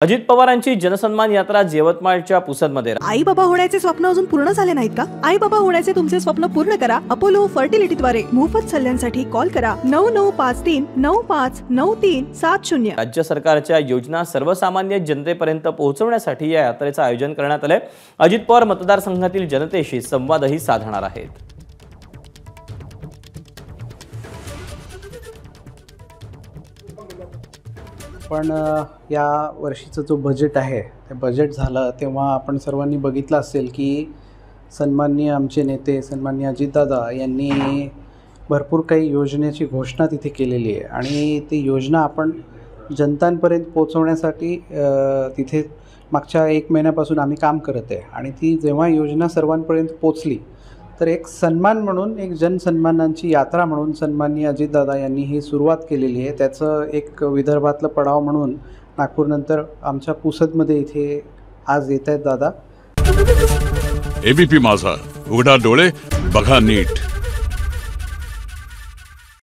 अजित पवारांची जनसन्मान यात्रा यवतमाळच्या पुसदमध्ये। आई बाबा होण्याचे स्वप्न अजून पूर्ण झाले नाहीत का? आई बाबा होण्याचे तुमचे स्वप्न पूर्ण करा अपोलो फर्टिलिटीद्वारे। मोफत सल्ल्यांसाठी कॉल करा 9953959370। राज्य सरकारच्या योजना सर्वसामान्य जनतेपर्यंत पोहोचवण्यासाठी या यात्रेचे आयोजन करण्यात आले। अजित पवार मतदारसंघातील जनतेशी संवादही साधणार आहेत। पण या वर्षीचं जो बजेट आहे ते बजेट झालं तेव्हा आपण सर्वांनी बघितलं असेल की सन्माननीय आमचे नेते सन्माननीय अजितदादा यांनी भरपूर काही योजनेची घोषणा तिथे केलेली आहे आणि ती योजना आपण जनतांपर्यंत पोहोचवण्यासाठी तिथे मागच्या 1 महिन्यापासून आम्ही काम करत आहे आणि ती जेव्हा योजना सर्वांपर्यंत पोचली तर एक सन्मान म्हणून एक जनसन्मानांची यात्रा म्हणून सन्माननीय अजितदादा यांनी ही सुरुवात केलेली आहे। त्याचं एक विदर्भातलं पडाव म्हणून नागपूरनंतर आमच्या पुसदमध्ये इथे आज येत आहेत दादा। एबीपी माझा, उघडा डोळे बघा नीट।